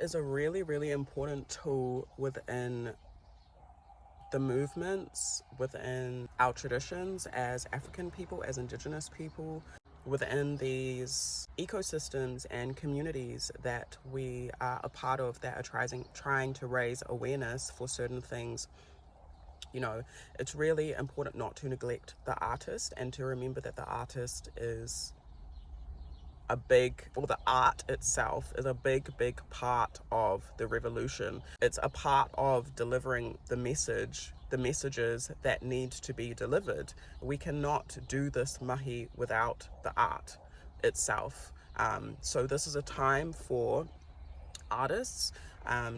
is a really, really important tool within the movements, within our traditions as African people, as Indigenous people, within these ecosystems and communities that we are a part of, that are trying to raise awareness for certain things. You know, it's really important not to neglect the artist and to remember that the artist is the art itself is a big part of the revolution. It's a part of delivering the messages that need to be delivered. We cannot do this mahi without the art itself. So this is a time for artists.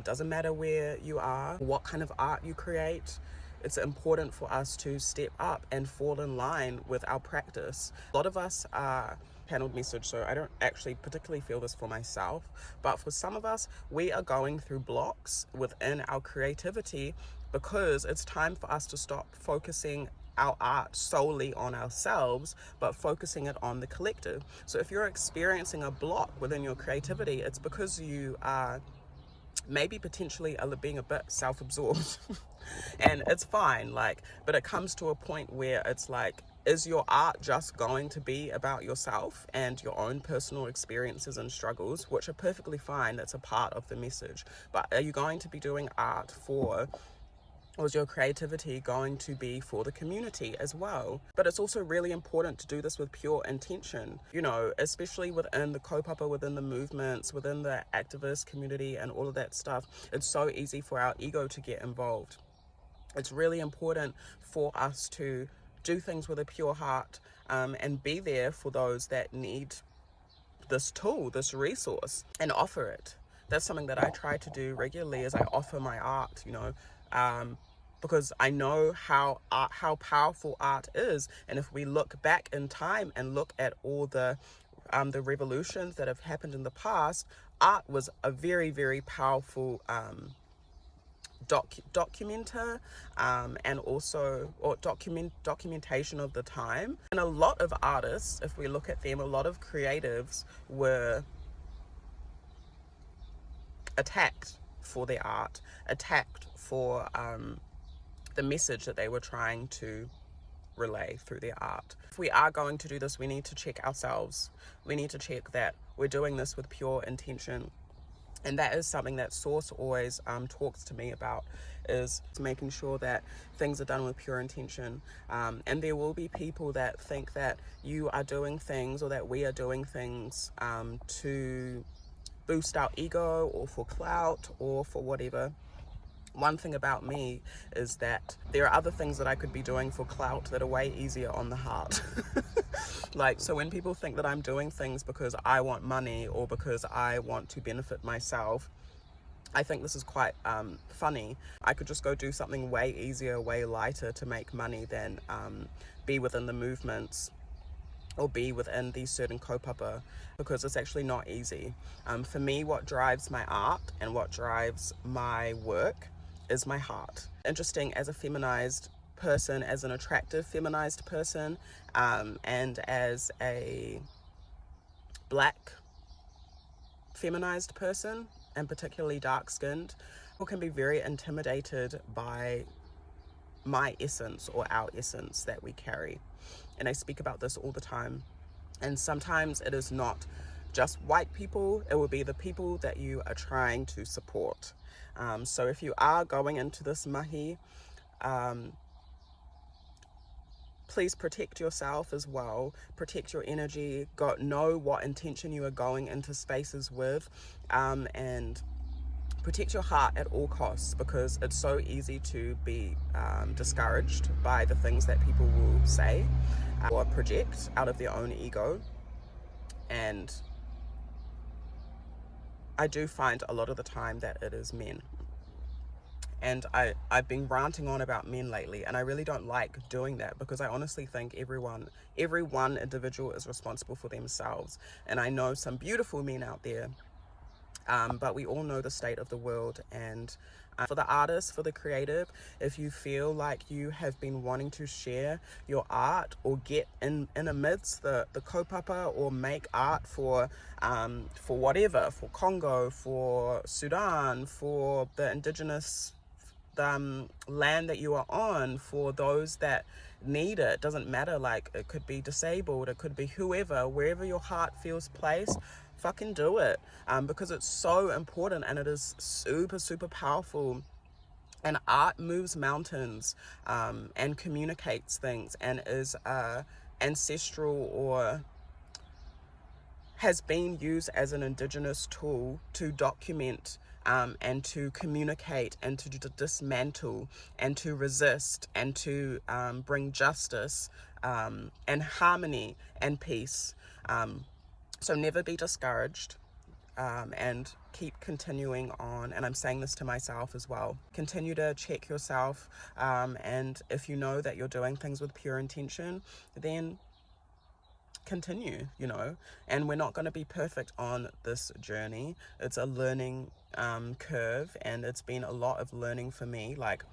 Doesn't matter where you are, what kind of art you create. It's important for us to step up and fall in line with our practice. A lot of us are paneled message, so I don't actually particularly feel this for myself, but for some of us, we are going through blocks within our creativity because it's time for us to stop focusing our art solely on ourselves, but focusing it on the collective. So if you're experiencing a block within your creativity, it's because you are maybe potentially being a bit self-absorbed. And it's fine, but it comes to a point where it's like, is your art just going to be about yourself and your own personal experiences and struggles, which are perfectly fine, that's a part of the message, but are you going to be doing art or is your creativity going to be for the community as well? But it's also really important to do this with pure intention, especially within the kaupapa, within the movements, within the activist community and all of that stuff. It's so easy for our ego to get involved. It's really important for us to do things with a pure heart, and be there for those that need this tool, this resource, and offer it. That's something that I try to do regularly, is I offer my art, because I know how powerful art is. And if we look back in time and look at all the revolutions that have happened in the past, art was a very, very powerful documenter, and also documentation of the time. And a lot of artists, if we look at them, a lot of creatives were attacked for their art, attacked for the message that they were trying to relay through their art. If we are going to do this, we need to check ourselves. We need to check that we're doing this with pure intention. And that is something that Source always talks to me about, is making sure that things are done with pure intention. And there will be people that think that you are doing things, or that we are doing things to boost our ego, or for clout, or for whatever. One thing about me is that there are other things that I could be doing for clout that are way easier on the heart. So when people think that I'm doing things because I want money or because I want to benefit myself, I think this is quite funny. I could just go do something way easier, way lighter to make money than be within the movements or be within these certain kaupapa, because it's actually not easy. For me, what drives my art and what drives my work is my heart. Interesting, as a feminized person, as an attractive feminized person, and as a black feminized person, and particularly dark-skinned, people can be very intimidated by my essence, or our essence that we carry. And I speak about this all the time. And sometimes it is not just white people, it will be the people that you are trying to support. So if you are going into this mahi, please protect yourself as well. Protect your energy. Know what intention you are going into spaces with, and protect your heart at all costs, because it's so easy to be discouraged by the things that people will say or project out of their own ego. And I do find a lot of the time that it is men. And I've been ranting on about men lately, and I really don't like doing that, because I honestly think every one individual is responsible for themselves. And I know some beautiful men out there But we all know the state of the world. And for the artist, for the creative, if you feel like you have been wanting to share your art or get in amidst the kaupapa or make art for whatever, for Congo, for Sudan, for the indigenous land that you are on, for those that need it, doesn't matter, like it could be disabled, it could be whoever, wherever your heart feels placed, fucking do it, because it's so important and it is super powerful. And art moves mountains, and communicates things, and is ancestral, or has been used as an indigenous tool to document and to communicate and to dismantle and to resist and to bring justice and harmony and peace. So never be discouraged, and keep continuing on. And I'm saying this to myself as well. Continue to check yourself, and if you know that you're doing things with pure intention, then continue, and we're not going to be perfect on this journey. It's a learning curve, and it's been a lot of learning for me. Like,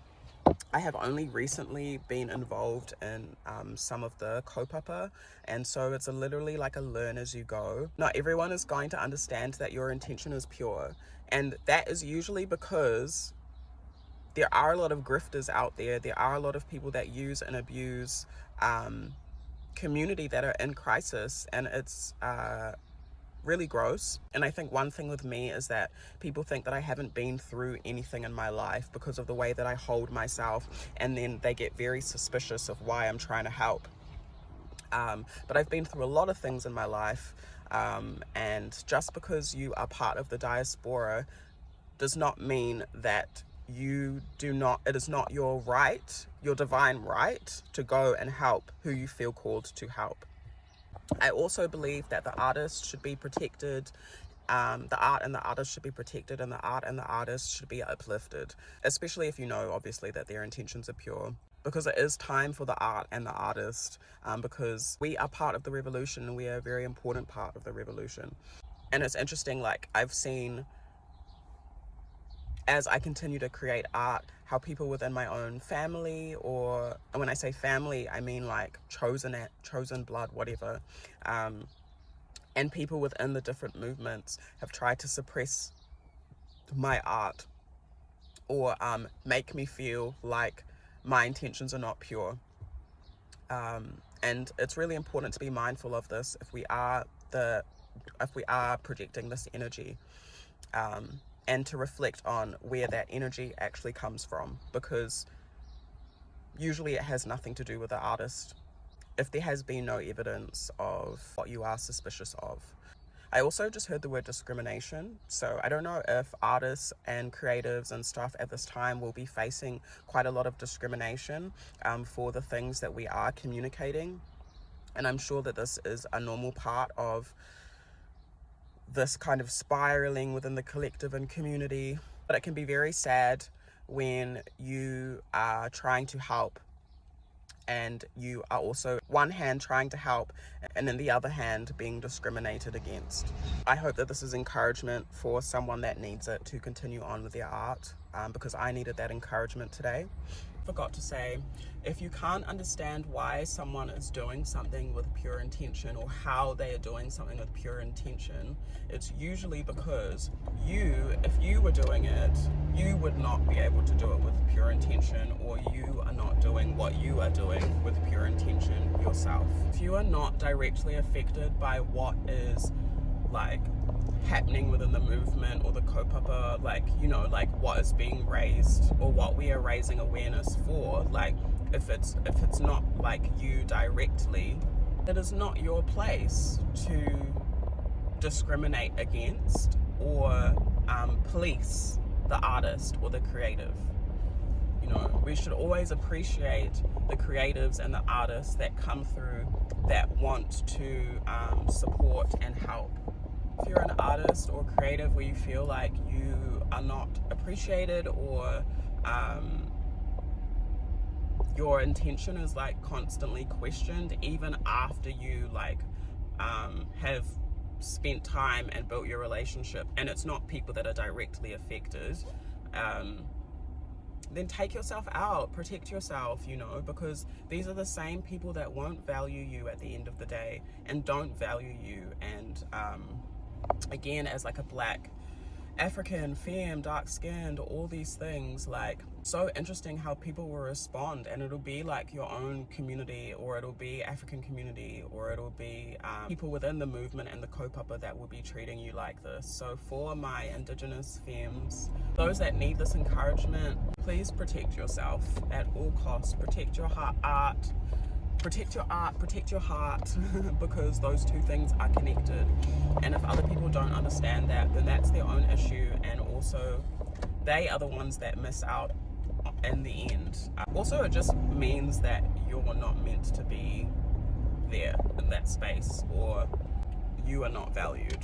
I have only recently been involved in some of the kaupapa, and so it's literally like a learn as you go. Not everyone is going to understand that your intention is pure, and that is usually because there are a lot of grifters out there. There are a lot of people that use and abuse community that are in crisis, and it's really gross. And I think one thing with me is that people think that I haven't been through anything in my life because of the way that I hold myself, and then they get very suspicious of why I'm trying to help. But I've been through a lot of things in my life, and just because you are part of the diaspora does not mean that it is not your right, your divine right, to go and help who you feel called to help. I also believe that the artist should be protected, the art and the artist should be protected, and the art and the artist should be uplifted, especially if you know, obviously, that their intentions are pure. Because it is time for the art and the artist, because we are part of the revolution, and we are a very important part of the revolution. And it's interesting, like, I've seen, as I continue to create art, how people within my own family, or when I say family, I mean like chosen blood, whatever, and people within the different movements have tried to suppress my art, or make me feel like my intentions are not pure. And it's really important to be mindful of this if we are projecting this energy. And to reflect on where that energy actually comes from, because usually it has nothing to do with the artist if there has been no evidence of what you are suspicious of. I also just heard the word discrimination, so I don't know if artists and creatives and stuff at this time will be facing quite a lot of discrimination for the things that we are communicating, and I'm sure that this is a normal part of this kind of spiraling within the collective and community. But it can be very sad when you are trying to help, and you are also one hand trying to help, and then the other hand being discriminated against. I hope that this is encouragement for someone that needs it to continue on with their art, because I needed that encouragement today. Forgot to say, if you can't understand why someone is doing something with pure intention, or how they are doing something with pure intention, it's usually because if you were doing it, you would not be able to do it with pure intention, or you are not doing what you are doing with pure intention yourself. If you are not directly affected by what is like happening within the movement or the kaupapa, like, like what is being raised or what we are raising awareness for, like if it's not like you directly, it is not your place to discriminate against or police the artist or the creative. We should always appreciate the creatives and the artists that come through, that want to support and help. If you're an artist or creative where you feel like you are not appreciated, or your intention is like constantly questioned, even after you have spent time and built your relationship, and it's not people that are directly affected, then take yourself out, protect yourself, you know, because these are the same people that won't value you at the end of the day and don't value you. And again, as like a Black African, femme, dark skinned, all these things, like, so interesting how people will respond, and it'll be like your own community, or it'll be African community, or it'll be people within the movement and the kaupapa that will be treating you like this. So for my Indigenous femmes, those that need this encouragement, please protect yourself at all costs. Protect your art, protect your heart, because those two things are connected. And if other people don't understand that, then that's their own issue, and also they are the ones that miss out in the end. Also, it just means that you're not meant to be there in that space, or you are not valued.